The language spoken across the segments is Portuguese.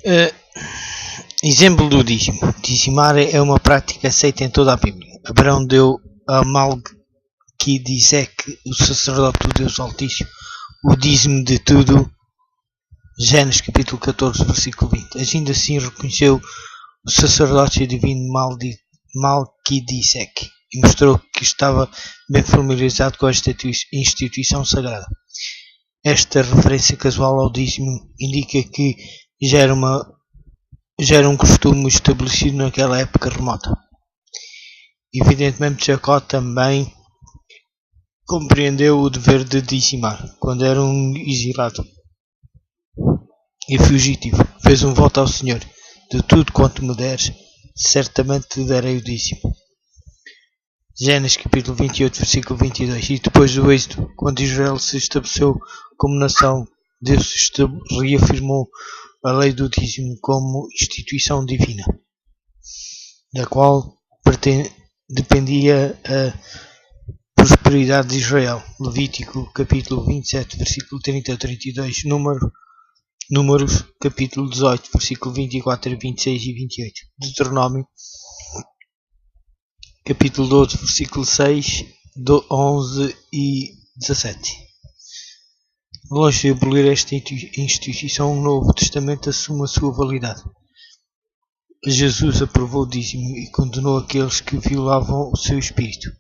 Eh, Exemplo do dízimo. Dizimar é uma prática aceita em toda a Bíblia. Abraão deu a Melquisedeque, o sacerdote do Deus Altíssimo, o dízimo de tudo. Gênesis capítulo 14, versículo 20. Agindo assim reconheceu o sacerdócio divino Melquisedeque e mostrou que estava bem familiarizado com esta instituição sagrada. Esta referência casual ao dízimo indica que já era um costume estabelecido naquela época remota. Evidentemente, Jacó também compreendeu o dever de dizimar quando era um exilado e fugitivo. Fez um voto ao Senhor: de tudo quanto me deres, certamente te darei o dízimo. Gênesis capítulo 28, versículo 22. E depois do êxodo, quando Israel se estabeleceu como nação, Deus reafirmou a lei do dízimo como instituição divina, da qual dependia a prosperidade de Israel. Levítico capítulo 27, versículo 30 a 32, Números capítulo 18, versículo 24 a 26 e 28, Deuteronômio capítulo 12, versículo 6, 11 e 17. Longe de abolir esta instituição, o Novo Testamento assume a sua validade. Jesus aprovou o dízimo e condenou aqueles que violavam o seu espírito.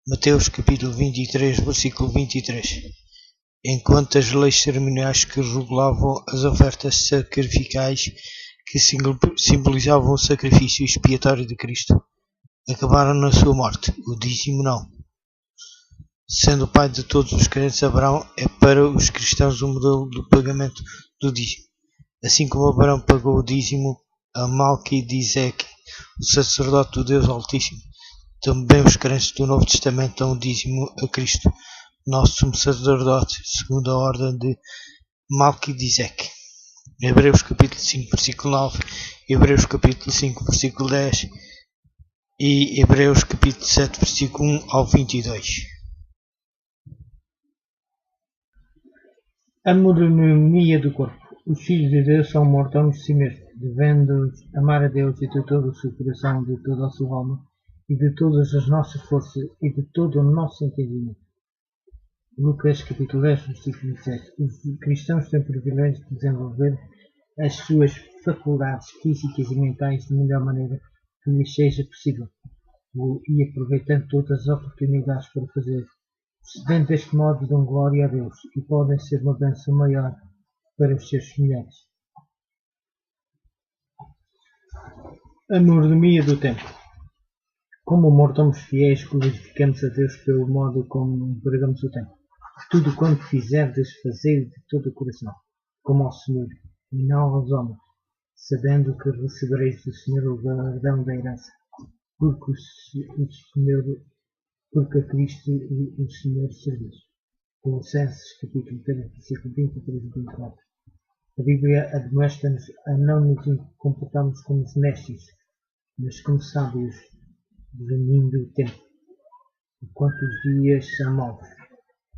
Mateus capítulo 23, versículo 23. Enquanto as leis cerimoniais que regulavam as ofertas sacrificais, que simbolizavam o sacrifício expiatório de Cristo, acabaram na sua morte, o dízimo não. Sendo o pai de todos os crentes, Abraão é para os cristãos o modelo do pagamento do dízimo. Assim como Abraão pagou o dízimo a Melquisedeque, o sacerdote do Deus Altíssimo, também os crentes do Novo Testamento dão o dízimo a Cristo, nosso sumo sacerdote, segundo a ordem de Melquisedeque. Hebreus capítulo 5, versículo 9, Hebreus capítulo 5, versículo 10 e Hebreus capítulo 7, versículo 1 ao 22. A mordomia do corpo. Os filhos de Deus são mordomos de si mesmos, devendo amar a Deus de todo o seu coração, de toda a sua alma, e de todas as nossas forças, e de todo o nosso entendimento. Lucas capítulo 10, versículo 17. Os cristãos têm o privilégio de desenvolver as suas faculdades físicas e mentais da melhor maneira que lhes seja possível, e aproveitando todas as oportunidades para fazer. Dentro deste modo dão glória a Deus e podem ser uma bênção maior para os seus semelhantes. A mordomia do tempo. Como mordomos fiéis, glorificamos a Deus pelo modo como empregamos o tempo. Tudo quanto fizerdes, fazei de todo o coração, como ao Senhor, e não aos homens, sabendo que recebereis do Senhor o galardão da herança, porque a Cristo o Senhor serviu. Colossenses capítulo 3, versículo 23 e 24. A Bíblia admoesta-nos a não nos comportarmos como necios, mas como sábios, reunindo o tempo, enquanto os dias são maus.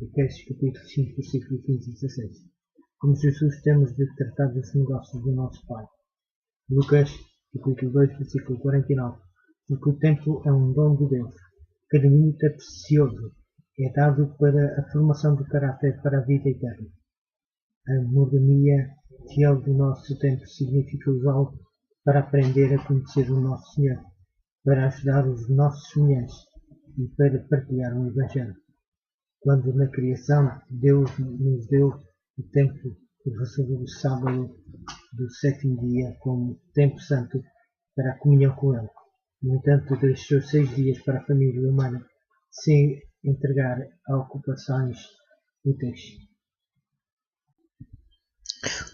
Efésios capítulo 5, versículo 15 e 16. Como Jesus temos de tratar dos negócios do nosso Pai. Lucas capítulo 2, versículo 49. Porque o tempo é um dom de Deus. Cada minuto é precioso. É dado para a formação do caráter para a vida eterna. A mordomia fiel do nosso tempo significa usá-lo para aprender a conhecer o nosso Senhor, para ajudar os nossos semelhantes e para partilhar o Evangelho. Quando na criação Deus nos deu o tempo e reservou o sábado do sétimo dia como tempo santo para a comunhão com Ele. No entanto, deixou 6 dias para a família humana se entregar a ocupações úteis.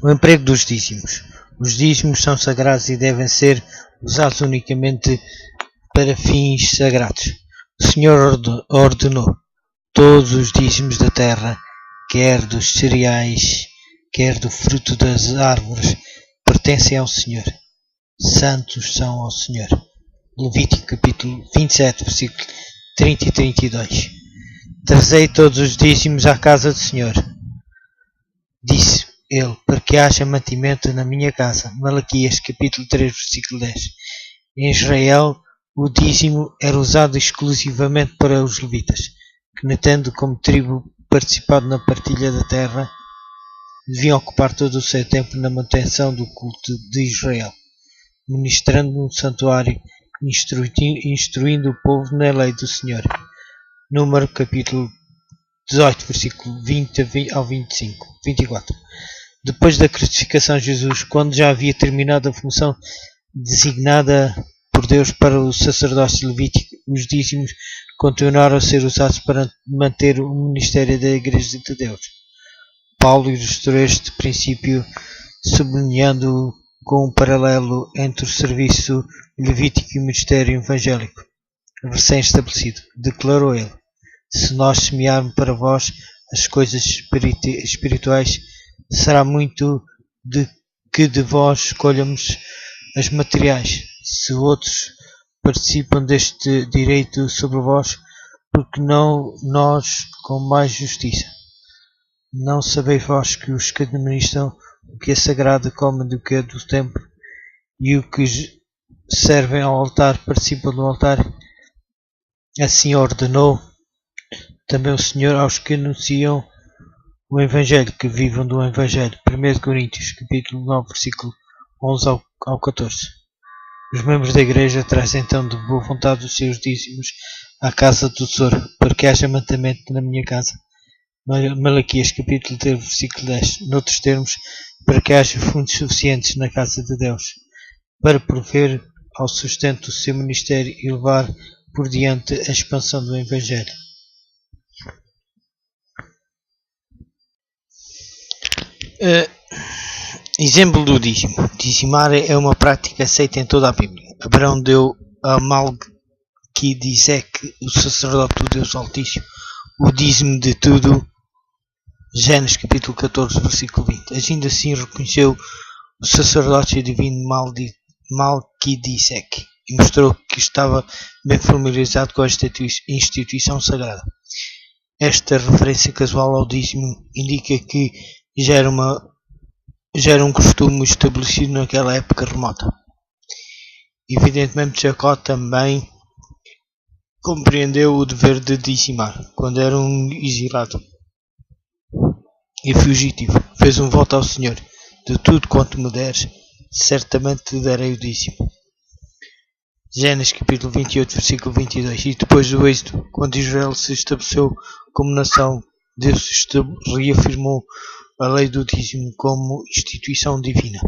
O emprego dos dízimos. Os dízimos são sagrados e devem ser usados unicamente para fins sagrados. O Senhor ordenou todos os dízimos da terra, quer dos cereais, quer do fruto das árvores, pertencem ao Senhor. Santos são ao Senhor. Levítico capítulo 27, versículo 30 e 32. Trazei todos os dízimos à casa do Senhor. Disse ele, para que haja mantimento na minha casa. Malaquias capítulo 3, versículo 10. Em Israel, o dízimo era usado exclusivamente para os levitas, que, não tendo como tribo participado na partilha da terra, deviam ocupar todo o seu tempo na manutenção do culto de Israel, ministrando no santuário, instruindo o povo na lei do Senhor. Número capítulo 18, versículo 20 ao 24. Depois da crucificação de Jesus, quando já havia terminado a função designada por Deus para o sacerdócio levítico, os dízimos continuaram a ser usados para manter o ministério da Igreja de Deus. Paulo ilustrou este princípio sublinhando com um paralelo entre o serviço levítico e o ministério evangélico recém-estabelecido. Declarou ele: se nós semearmos para vós as coisas espirituais, será muito de que de vós escolhamos as materiais. Se outros participam deste direito sobre vós, porque não nós com mais justiça? Não sabeis vós que os que administram o que é sagrado comem do que é do templo, e o que servem ao altar participam do altar? Assim ordenou também o Senhor aos que anunciam o Evangelho, que vivam do Evangelho. 1 Coríntios, capítulo 9, versículo 11 ao 14. Os membros da Igreja trazem então de boa vontade os seus dízimos à casa do tesouro, para que haja mantimento na minha casa. Malaquias, capítulo 3, versículo 10. Noutros termos, para que haja fundos suficientes na casa de Deus, para prover ao sustento do seu ministério e levar por diante a expansão do Evangelho. Exemplo do dízimo. Dizimar é uma prática aceita em toda a Bíblia. Abraão deu a Melquisedeque, o sacerdote do Deus Altíssimo, o dízimo de tudo. Gênesis capítulo 14, versículo 20. Agindo assim, reconheceu o sacerdócio divino Melquisedeque e mostrou que estava bem familiarizado com esta instituição sagrada. Esta referência casual ao dízimo indica que já era um costume estabelecido naquela época remota. Evidentemente, Jacó também compreendeu o dever de dizimar quando era um exilado e fugitivo. Fez um voto ao Senhor: de tudo quanto me deres, certamente te darei o dízimo. Gênesis capítulo 28, versículo 22. E depois do êxodo, quando Israel se estabeleceu como nação, Deus reafirmou a lei do dízimo como instituição divina,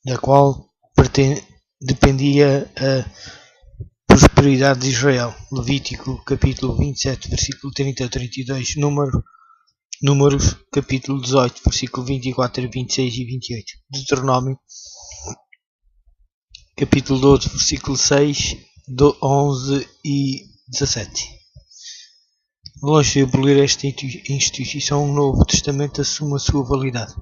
da qual dependia a prosperidade de Israel. Levítico capítulo 27, versículo 30 a 32. Números capítulo 18, versículo 24 a 26 e 28. Deuteronômio capítulo 12, versículo 6, 11 e 17. Longe de abolir esta instituição, o Novo Testamento assume a sua validade.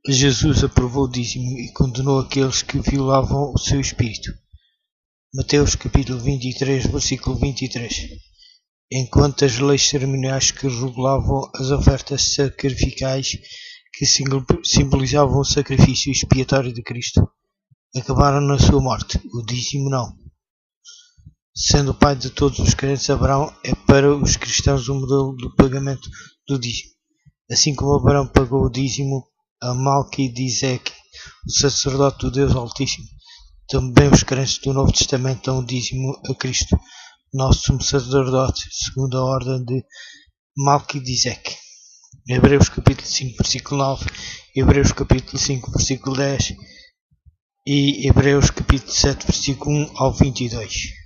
Jesus aprovou o dízimo e condenou aqueles que violavam o seu espírito. Mateus capítulo 23, versículo 23. Enquanto as leis cerimoniais que regulavam as ofertas sacrificais, que simbolizavam o sacrifício expiatório de Cristo, acabaram na sua morte, o dízimo não. Sendo o pai de todos os crentes, Abraão é para os cristãos o modelo do pagamento do dízimo. Assim como Abraão pagou o dízimo a Melquisedeque, o sacerdote do Deus Altíssimo, também os crentes do Novo Testamento dão o dízimo a Cristo, nosso sumo sacerdote, segundo a ordem de Melquisedeque. Hebreus capítulo 5, versículo 9, Hebreus capítulo 5, versículo 10 e Hebreus capítulo 7, versículo 1 ao 22.